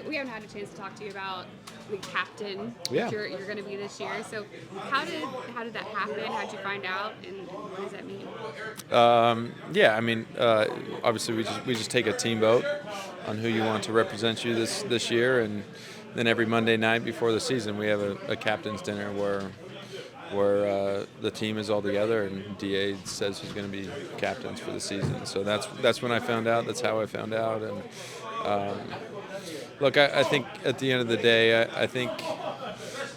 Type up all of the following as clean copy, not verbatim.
we haven't had a chance to talk to you about the captain Yeah. that you're going to be this year. So how did that happen? How did you find out, and what does that mean? Yeah, I mean, obviously we just take a team vote on who you want to represent you this year, and then every Monday night before the season we have a captain's dinner where the team is all together and DA says who's going to be captains for the season. So that's when I found out. That's how I found out. And look, I think at the end of the day, I think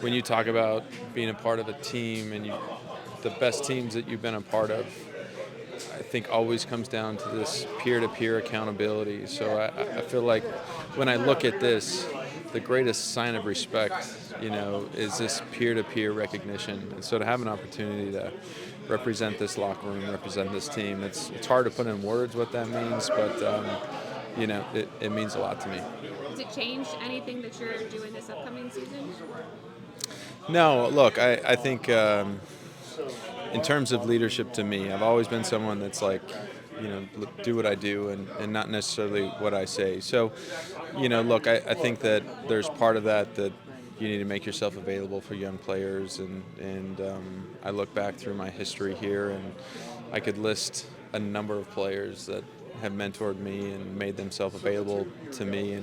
when you talk about being a part of a team and the best teams that you've been a part of, I think always comes down to this peer-to-peer accountability. So I feel like when I look at this, the greatest sign of respect, is this peer-to-peer recognition. And so to have an opportunity to represent this locker room, represent this team, it's hard to put in words what that means, but it means a lot to me. Does it change anything that you're doing this upcoming season? No, look, I think in terms of leadership to me, I've always been someone that's like, do what I do and not necessarily what I say. So, look, I think that there's part of that you need to make yourself available for young players. And I look back through my history here and I could list a number of players that have mentored me and made themselves available to me.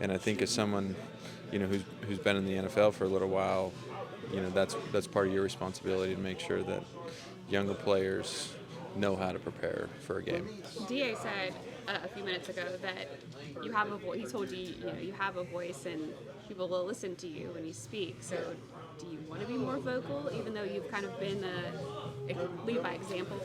And I think as someone, who's been in the NFL for a little while, that's part of your responsibility to make sure that younger players know how to prepare for a game. DA said a few minutes ago that you have a voice. He told you, you have a voice and people will listen to you when you speak. So do you want to be more vocal, even though you've kind of been lead by example?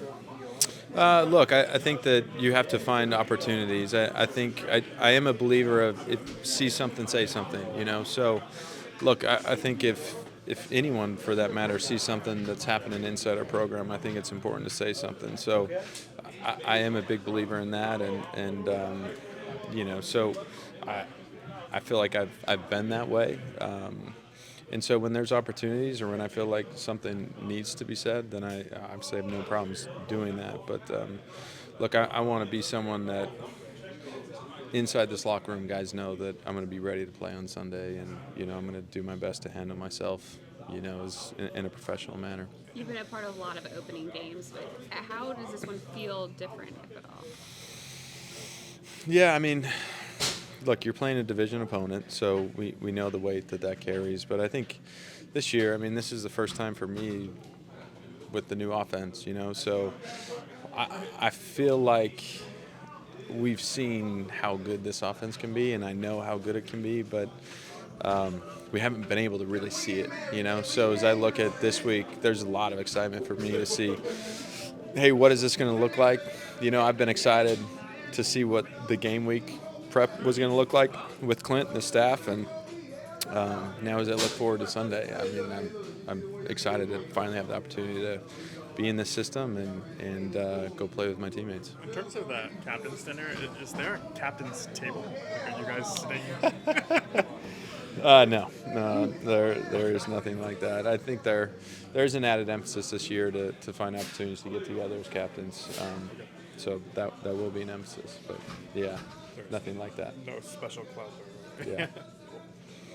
Look, I think that you have to find opportunities. I think I am a believer of see something, say something, So, look, I think if anyone, for that matter, sees something that's happening inside our program, I think it's important to say something. So I am a big believer in that, and so I feel like I've been that way. And so when there's opportunities or when I feel like something needs to be said, then I obviously have no problems doing that. But look, I want to be someone that inside this locker room, guys know that I'm going to be ready to play on Sunday, and I'm going to do my best to handle myself, as in a professional manner. You've been a part of a lot of opening games, but how does this one feel different, if at all? Yeah, I mean, look, you're playing a division opponent, so we know the weight that carries. But I think this year, this is the first time for me with the new offense, So I feel like we've seen how good this offense can be, and I know how good it can be, but we haven't been able to really see it, So as I look at this week, there's a lot of excitement for me to see, hey, what is this going to look like? I've been excited to see what the game week prep was going to look like with Clint and the staff, and now as I look forward to Sunday, I'm excited to finally have the opportunity to be in this system and go play with my teammates. In terms of the captain's dinner, is there a captain's table? Are you guys sitting? No, there is nothing like that. I think there's an added emphasis this year to find opportunities to get together as captains. So that will be an emphasis, but yeah, nothing like that. No special club. Yeah.